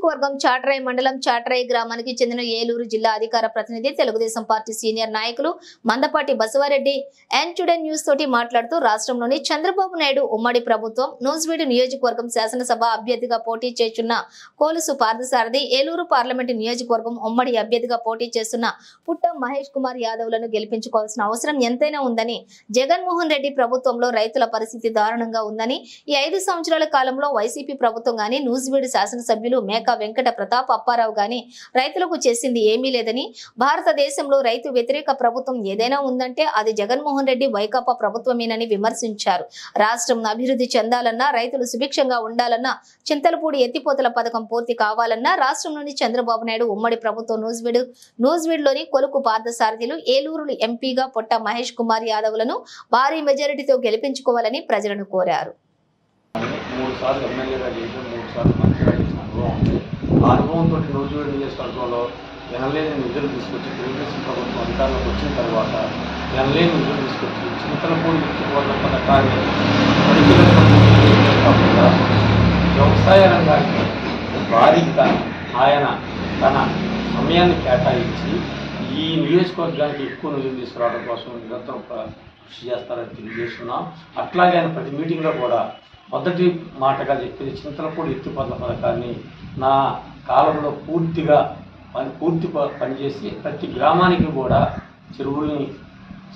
నియోజకవర్గం చాట్రాయి మండలం చాట్రాయి గ్రామానికి చెందిన ఏలూరు జిల్లా అధికార ప్రతినిధి తెలుగుదేశం పార్టీ సీనియర్ నాయకులు మందపాటి బసవారెడ్డి ఎన్టుడే న్యూస్ తోటి మాట్లాడుతూ రాష్ట్రంలోని చంద్రబాబు నాయుడు ఉమ్మడి ప్రభుత్వం నూజివీడు నియోజకవర్గం శాసనసభ అభ్యర్థిగా పోటీ చేస్తున్న కోలుసు పార్థసారథి ఏలూరు పార్లమెంటు నియోజకవర్గం ఉమ్మడి అభ్యర్థిగా పోటీ చేస్తున్న పుట్ట మహేష్ కుమార్ యాదవ్లను గెలిపించుకోవాల్సిన అవసరం ఎంతైనా ఉందని, జగన్మోహన్ రెడ్డి ప్రభుత్వంలో రైతుల పరిస్థితి దారుణంగా ఉందని, ఈ 5 సంవత్సరాల కాలంలో వైసీపీ ప్రభుత్వం గాని నూజివీడు శాసనసభ్యులు మేకా వెంకట ప్రతాప్ అప్పారావు గాని రైతులకు చేసింది ఏమీ లేదని, భారతదేశంలో రైతు వ్యతిరేక ప్రభుత్వం ఏదైనా ఉందంటే అది జగన్మోహన్ రెడ్డి వైకాపా ప్రభుత్వమేనని విమర్శించారు. రాష్ట్రం అభివృద్ధి చెందాలన్నా, రైతులు సుభిక్షంగా ఉండాలన్నా, చింతలపూడి ఎత్తిపోతల పథకం పూర్తి కావాలన్నా రాష్ట్రంలోని చంద్రబాబు నాయుడు ఉమ్మడి ప్రభుత్వం నూజివీడులోని కొలుకు పార్థసారథులు ఏలూరు ఎంపీగా పుట్ట మహేష్ కుమార్ యాదవ్లను భారీ మెజారిటీతో గెలిపించుకోవాలని ప్రజలను కోరారు. 3 సార్లు ఎమ్మెల్యేగా చేసి 3 సార్లు మంత్రిగా చేసిన అనుభవం ఉంది. ఆ అనుభవంతో నూజివీడు నియోజకవర్గంలో ఎనలేని నిధులు తీసుకొచ్చి తెలుగుదేశం ప్రభుత్వం అధికారంలోకి వచ్చిన తర్వాత ఎనలేని నిధులు తీసుకొచ్చి చింతలపూడి ఎత్తిపోతల పథకాన్ని కాకుండా వ్యవసాయ రంగానికి భారీగా ఆయన తన సమయాన్ని కేటాయించి ఈ నియోజకవర్గానికి ఎక్కువ నిధులు తీసుకురావడం కోసం నిరంతరం కృషి చేస్తారని తెలియజేస్తున్నాం. అట్లాగే ఆయన ప్రతి మీటింగ్లో కూడా మొదటి మాటగా చెప్పింది చింతలపూడి ఎత్తిపోతల పథకాన్ని నా కాలంలో పూర్తి పనిచేసి ప్రతి గ్రామానికి కూడా చెరువుని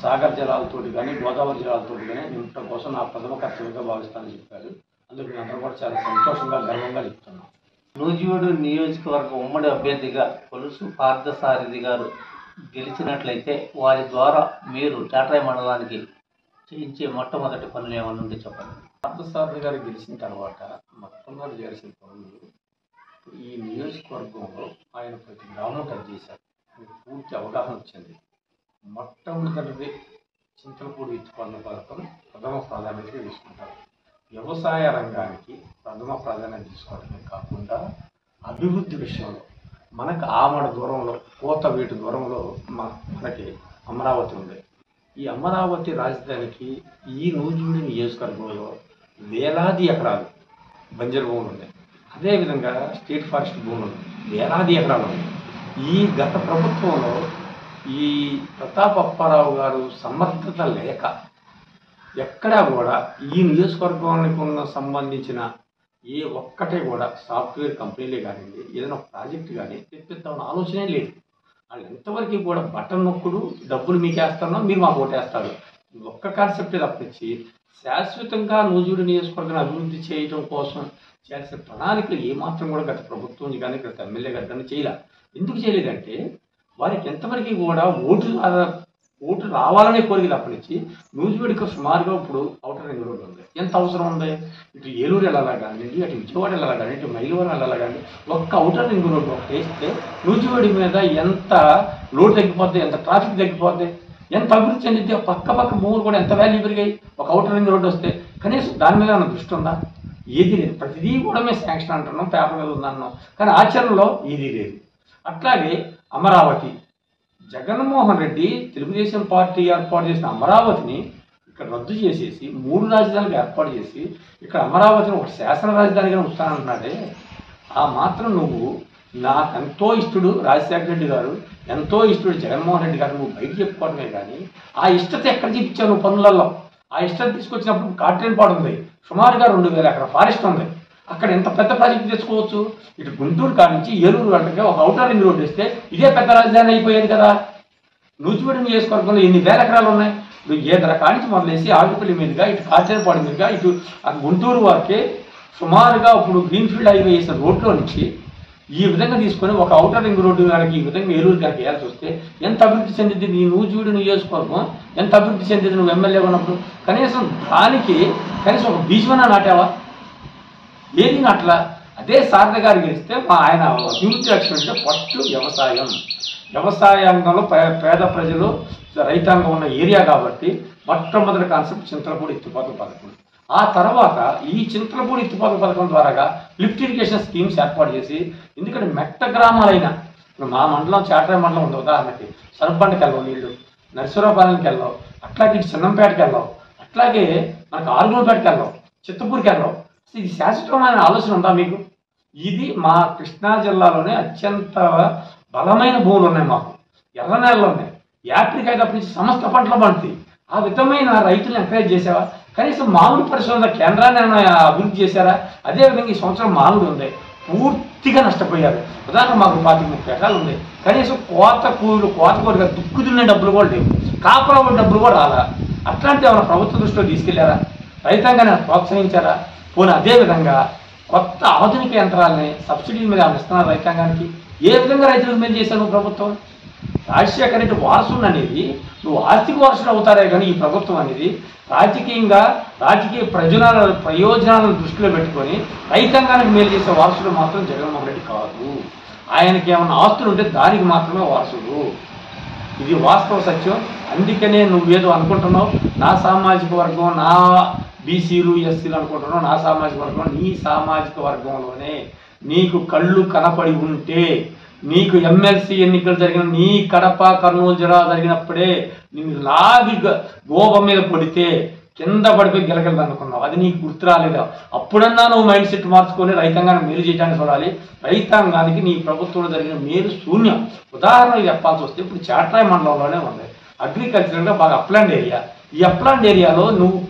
సాగర్ జలాలతోటి కానీ గోదావరి జలాలతోటి కానీ నింపడం కోసం నా ప్రథమ కర్తవ్యంగా భావిస్తానని చెప్పారు. అందుకు నేను అందరూ కూడా చాలా సంతోషంగా గర్వంగా చెప్తున్నాను. నూజివీడు నియోజకవర్గ ఉమ్మడి అభ్యర్థిగా కొలుసు పార్థసారథి గారు గెలిచినట్లయితే వారి ద్వారా మీరు చాట్రాయి మండలానికి చేయించే మొట్టమొదటి పనులు ఏమన్నా ఉంటే చెప్పండి. పార్థసారథి గారు గెలిచిన తర్వాత మొట్టమొదటి చేయాల్సిన పనులు ఈ నియోజకవర్గంలో ఆయన ప్రతి గ్రామం టచ్ చేశారు. పూర్తి అవగాహన వచ్చింది. మొట్టమొదటిది చింతలపూడి ఎత్తిపోతల పథకం ప్రథమ ప్రాధాన్యతగా తీసుకుంటారు. వ్యవసాయ రంగానికి ప్రథమ ప్రాధాన్యత తీసుకోవడమే కాకుండా అభివృద్ధి విషయంలో మనకు ఆమడ దూరంలో కోతవేటు దూరంలో మనకి అమరావతి ఉంది. ఈ అమరావతి రాజధానికి ఈ నూజివీడు నియోజకవర్గంలో వేలాది ఎకరాలు బంజరు భూములు ఉన్నాయి. అదేవిధంగా స్టేట్ ఫారెస్ట్ భూములు వేలాది ఎకరాలు ఉన్నాయి. ఈ గత ప్రభుత్వంలో ఈ ప్రతాప్ అప్పారావు గారు సమర్థత లేక ఎక్కడా కూడా ఈ నియోజకవర్గానికి సంబంధించిన ఏ ఒక్కటే కూడా సాఫ్ట్వేర్ కంపెనీలే కానివ్వండి, ఏదైనా ప్రాజెక్టు కానీ తెప్పిద్దామన్న ఆలోచనే లేదు. వాళ్ళు ఎంతవరకు కూడా బటన్ నొక్కుడు, డబ్బులు మీకేస్తారో మీరు మాకు ఓటేస్తారు, ఒక్క కాన్సెప్టే తప్పించి శాశ్వతంగా నూజివీడు నియోజకవర్గాన్ని అభివృద్ధి చేయడం కోసం చేయాల్సిన ప్రణాళికలు ఏమాత్రం కూడా గత ప్రభుత్వం కానీ గత ఎమ్మెల్యే గారు కానీ చేయలేదు. ఎందుకు చేయలేదంటే వారికి ఎంతవరకు కూడా ఓటు రావాలనే కోరిక తప్పనిచ్చి నూజివీడుకి సుమారుగా ఇప్పుడు ఔటర్ రింగ్ రోడ్డు ఉంది. ఎంత అవసరం ఉంది? ఇటు ఏలూరు వెళ్ళాలా కానివ్వండి, అటు విజయవాడ వెళ్ళాలా కానీ, ఇటు మైలవరం వెళ్ళాలా కానీ, ఒక్క ఔటర్ రింగ్ రోడ్డు ఒకటి వేస్తే నూజివీడు మీద ఎంత లోడ్ తగ్గిపోద్ది, ఎంత ట్రాఫిక్ తగ్గిపోద్ది, ఎంత అభివృద్ధి చెందిద్ది. పక్క భూములు కూడా ఎంత వాల్యూ పెరిగాయి ఒక ఔటర్ రింగ్ రోడ్డు వస్తే. కనీసం దాని మీద ఏమైనా దృష్టి ఉందా? ఏది లేదు. ప్రతిదీ కూడా మేము శాంక్షన్ అంటున్నాం, పేపర్ మీద ఉందన్నాం, కానీ ఆచరణలో ఏదీ లేదు. అట్లాగే అమరావతి, జగన్మోహన్ రెడ్డి తెలుగుదేశం పార్టీ ఏర్పాటు చేసిన అమరావతిని ఇక్కడ రద్దు చేసేసి 3 రాజధానులు ఏర్పాటు చేసి ఇక్కడ అమరావతిని ఒక శాసన రాజధానిగా ఉంచుతానంటున్నాడే, ఆ మాత్రం నువ్వు నాకు ఎంతో ఇష్టడు రాజశేఖర రెడ్డి గారు, ఎంతో ఇష్టడు జగన్మోహన్ రెడ్డి గారు నువ్వు బయట చెప్పుకోవడమే కానీ ఆ ఇష్టత ఎక్కడ చూపించావు నువ్వు పనులలో? ఆ ఇష్టత తీసుకొచ్చినప్పుడు కాట్రేనిపాడు ఉంది, సుమారుగా 2000 ఎకరాల ఫారెస్ట్ ఉంది. అక్కడ ఎంత పెద్ద ప్రాజెక్టు తెచ్చుకోవచ్చు. ఇటు గుంటూరు కాడ నుంచి ఏలూరు గంటకి ఒక ఔటర్ రింగ్ రోడ్ వేస్తే ఇదే పెద్ద రాజధాని అయిపోయేది కదా. నూజివీడు నియోజకవర్గంలో ఎన్ని వేల ఎకరాలు ఉన్నాయి. నువ్వు ఏదర కానించి మొదలేసి ఆకుపల్లి మీదుగా ఇటు కాచేరపాడు మీదుగా ఇటు గుంటూరు వరకే సుమారుగా ఇప్పుడు గ్రీన్ఫీల్డ్ హైవే వేసిన రోడ్లో నుంచి ఈ విధంగా తీసుకొని ఒక ఔటర్ రింగ్ రోడ్డు గారికి ఈ విధంగా ఏలూరు గారికి వేయాల్సి వస్తే ఎంత అభివృద్ధి చెందింది నీ నూజివీడు నియోజకవర్గం? ఎంత అభివృద్ధి చెందింది నువ్వు ఎమ్మెల్యే ఉన్నప్పుడు? కనీసం ఒక బీజమన్నా నాటావా? ఏది నాట్లా. అదే శారద గారు గెలిస్తే ఆయన అభివృద్ధి లక్ష్యం అంటే ఫస్ట్ వ్యవసాయాంగంలో పేద ప్రజలు రైతాంగం ఉన్న ఏరియా కాబట్టి మొట్టమొదటి కాన్సెప్ట్ చింతలపూడి ఎత్తిపోతల పథకం. ఆ తర్వాత ఈ చింతలపూడి ఎత్తిపోతల పథకం ద్వారా లిఫ్ట్ ఇరిగేషన్ స్కీమ్స్ ఏర్పాటు చేసి, ఎందుకంటే మెట్ట గ్రామాలైన మా మండలం చాట్రాయి మండలం ఉంది ఉదాహరణకి, సరుబండకి వెళ్ళావు నీళ్ళు, నరసరావుపాలెంకి వెళ్ళావు, అట్లాగే చిన్నంపేటకి వెళ్ళావు, అట్లాగే మనకు ఆరుగులపేటకి వెళ్ళావు, చిత్తపూరికి వెళ్ళావు. ఇది శాశ్వతమైన ఆలోచన ఉందా మీకు? ఇది మా కృష్ణా జిల్లాలోనే అత్యంత బలమైన భూములు ఉన్నాయి, మాకు ఎర్ర నేలలు ఉన్నాయి, యాప్రికాయ తప్ప నుంచి సమస్త పంటలు పండుతాయి. ఆ విధమైన రైతులను ఎంకరేజ్ చేసావా? కనీసం మామిడి పరిశోధన కేంద్రాన్ని అభివృద్ధి చేశారా? అదేవిధంగా ఈ సంవత్సరం మామిడి ఉంది, పూర్తిగా నష్టపోయారు. ఉదాహరణ మాకు 25-30 ఎకరాలు ఉంది, కనీసం కోత కూరగా దుక్కు దున్నే డబ్బులు కూడా లేవు, కాపలా డబ్బులు కూడా రాలా. అట్లాంటి ఏమైనా ప్రభుత్వ దృష్టిలో తీసుకెళ్లారా? రైతాంగాన్ని ప్రోత్సహించారా? పోనీ అదేవిధంగా కొత్త ఆధునిక యంత్రాలని సబ్సిడీ మీద ఏమైనా ఇస్తున్నారు రైతాంగానికి? ఏ విధంగా రైతులకు మేలు చేశారు ప్రభుత్వం? రాజశేఖర రెడ్డి వారసుడు అనేది నువ్వు ఆర్థిక వారసుడు అవుతారే కానీ ఈ ప్రభుత్వం అనేది రాజకీయ ప్రయోజనాలను దృష్టిలో పెట్టుకొని రైతాంగానికి మేలు చేసే వారసుడు మాత్రం జగన్మోహన్ రెడ్డి కాదు. ఆయనకి ఏమైనా ఆస్తులు ఉంటే దానికి మాత్రమే వారసుడు. ఇది వాస్తవ సత్యం. అందుకనే నువ్వేదో అనుకుంటున్నావు, నా సామాజిక వర్గం, నా బీసీలు ఎస్సీలు అనుకుంటున్నావు. నా సామాజిక వర్గం, నీ సామాజిక వర్గంలోనే నీకు కళ్ళు కనపడి ఉంటే, నీకు ఎమ్మెల్సీ ఎన్నికలు జరిగిన నీ కడప కర్నూలు జిల్లా జరిగినప్పుడే నిన్ను లాగి గోప మీద పడితే కింద పడిపోయి గిలగలదు అనుకున్నావు, అది నీకు గుర్తు రాలేదా? అప్పుడన్నా నువ్వు మైండ్ సెట్ మార్చుకొని రైతాంగానికి మేలు చేయడానికి చూడాలి. రైతాంగానికి నీ ప్రభుత్వంలో జరిగిన మేలు శూన్యం. ఉదాహరణకు చెప్పాల్సి వస్తే ఇప్పుడు చాట్రాయి మండలంలోనే ఉంది, అగ్రికల్చర్గా బాగా అప్లాండ్ ఏరియా. ఈ అప్లాండ్ ఏరియాలో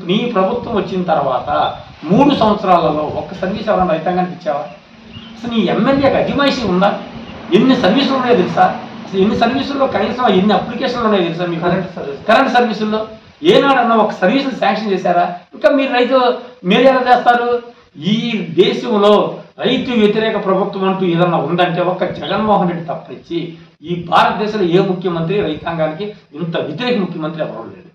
నీ ప్రభుత్వం వచ్చిన తర్వాత 3 సంవత్సరాలలో ఒక్క సర్వీస్ ఎవరైనా రైతాంగానికి ఇచ్చావా? అసలు నీ ఎమ్మెల్యేకి అజమాయిషీ ఉందా? ఎన్ని సర్వీసులు ఉన్నాయో తెలుసా? అసలు ఎన్ని సర్వీసుల్లో కనీసం ఎన్ని అప్లికేషన్లు ఉన్నాయో తెలుసా? మీ కరెంట్ సర్వీసుల్లో ఏనాడన్నా ఒక సర్వీసులు శాంక్షన్ చేశారా? ఇంకా మీరు మీరు ఎలా చేస్తారు? ఈ దేశంలో రైతు వ్యతిరేక ప్రభుత్వం అంటూ ఏదన్నా ఉందంటే ఒక్క జగన్మోహన్ రెడ్డి తప్పనిచ్చి ఈ భారతదేశంలో ఏ ముఖ్యమంత్రి రైతాంగానికి ఇంత వ్యతిరేక ముఖ్యమంత్రి ఎవరూ లేడు.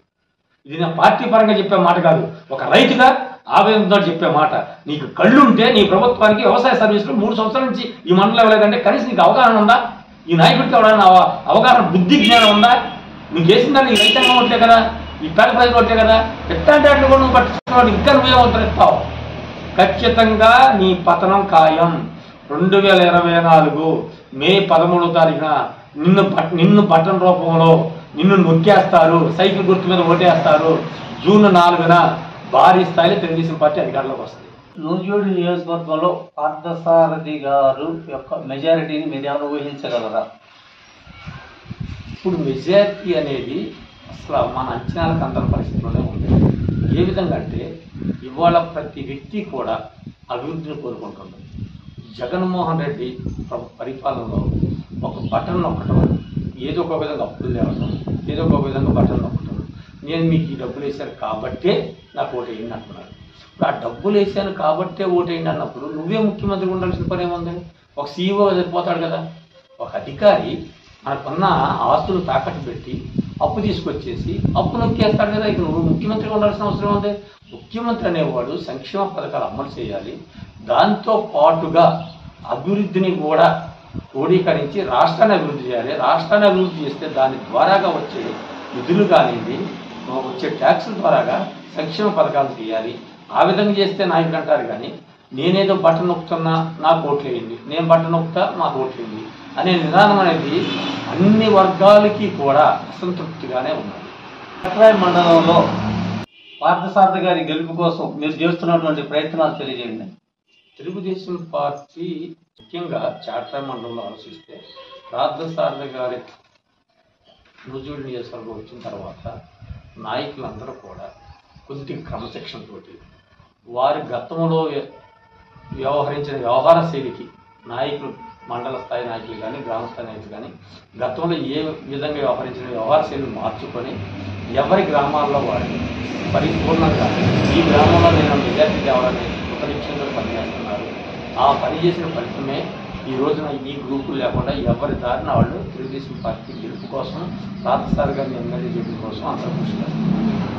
ఇది నా పార్టీ పరంగా చెప్పే మాట కాదు, ఒక రైతుగా ఆవేదనతో చెప్పే మాట. నీకు కళ్ళుంటే నీ ప్రభుత్వానికి వ్యవసాయ సర్వీసులు 3 సంవత్సరాల నుంచి ఈ మండలం ఇవ్వలేదంటే కనీసం నీకు అవగాహన ఉందా? ఈ నాయకుడికి ఎవరైనా అవగాహన, బుద్ధి, జ్ఞానం ఉందా? నువ్వు చేసిన దాన్ని రైతాంగం ఉంటే కదా, ఈ పేద ప్రజలు ఉంటే కదా. ఎట్లాంటి వాటిని కూడా నువ్వు పట్టించుకోవాలి, ఇంకా నువ్వే ఉద్ధరిస్తావు. ఖచ్చితంగా నీ పతనం ఖాయం. 2024 మే 13వ తారీఖున నిన్ను బటన్ రూపంలో నిన్ను నొక్కేస్తారు, సైకిల్ గుర్తు మీద ఓటేస్తారు. జూన్ 4న భారీ స్థాయిలో తెలుగుదేశం పార్టీ అధికారంలోకి వస్తుంది. నూజివీడు నియోజకవర్గంలో పార్థసారథి గారు యొక్క మెజారిటీని మీరు ఏమైనా ఊహించగలరా? ఇప్పుడు మెజారిటీ అనేది అసలు మన అంచనాలకు అందరి పరిస్థితుల్లోనే ఉంది. ఏ విధంగా అంటే ఇవాళ ప్రతి వ్యక్తి కూడా అభివృద్ధిని కోరుకుంటుంది. జగన్మోహన్ రెడ్డి పరిపాలనలో ఒక బటన్ నొక్కటం, ఏదో ఒక విధంగా అప్పులు తేవటం, ఏదో ఒక విధంగా బటన్ నొక్కటం, నేను మీకు ఈ డబ్బులు వేశాను కాబట్టే నాకు ఓటేయండి అంటున్నారు. ఇప్పుడు ఆ డబ్బులు వేసాను కాబట్టే ఓటేయండి అన్నప్పుడు నువ్వే ముఖ్యమంత్రి ఉండాల్సిన పని ఏముంది? ఒక సీఈఓ సరిపోతాడు కదా. ఒక అధికారి మనకున్న ఆస్తులు తాకట్టు పెట్టి అప్పు తీసుకొచ్చేసి అప్పు నొక్కేస్తాడు కదా. ఇక నువ్వు ముఖ్యమంత్రిగా ఉండాల్సిన అవసరం ఉంది. ముఖ్యమంత్రి అనేవాడు సంక్షేమ పథకాలు అమలు చేయాలి, దాంతో పాటుగా అభివృద్ధిని కూడా క్రోడీకరించి రాష్ట్రాన్ని అభివృద్ధి చేయాలి. రాష్ట్రాన్ని అభివృద్ధి చేస్తే దాని ద్వారాగా వచ్చే నిధులు కానివ్వండి, వచ్చే ట్యాక్సుల ద్వారాగా సంక్షేమ పథకాలు చేయాలి. ఆ విధంగా చేస్తే నాయకులు అంటారు. కానీ నేనేదో బటన్ నొక్కుతున్నా నాకు ఓట్లు వేయండి, నేను బటన్ నొక్కుతా మాకు ఓట్లు వేయండి అనే నిదానం అనేది అన్ని వర్గాలకి కూడా అసంతృప్తిగానే ఉన్నది. చాట్రాయి మండలంలో పార్థసారథి గారి గెలుపు కోసం మీరు చేస్తున్నటువంటి ప్రయత్నాలు తెలియజేయండి. తెలుగుదేశం పార్టీ ముఖ్యంగా చాట్రాయి మండలంలో ఆలోచిస్తే పార్థసారథి గారి నూజివీడు నియోజకవర్గం వచ్చిన తర్వాత నాయకులందరూ కూడా కొద్ది క్రమశిక్షణతోటి వారి గతంలో వ్యవహరించిన వ్యవహార శైలికి నాయకులు, మండల స్థాయి నాయకులు కానీ గ్రామ స్థాయి నాయకులు కానీ గతంలో ఏ విధంగా వ్యవహరించిన వ్యవహార శైలిని మార్చుకొని ఎవరి గ్రామాల్లో వాడి పరిపూర్ణంగా ఈ గ్రామంలో నేను మెజార్టీ తేవాలని ఉపనిక్షంగా పనిచేస్తున్నారు. ఆ పనిచేసిన ఫలితమే ఈ రోజున ఈ గ్రూపులు లేకుండా ఎవరి దారిన వాళ్ళు తెలుగుదేశం పార్టీ గెలుపు కోసం, పార్థసారథి గారిని ఎమ్మెల్యే గెలుపు కోసం అందరూ కృషి చేస్తారు.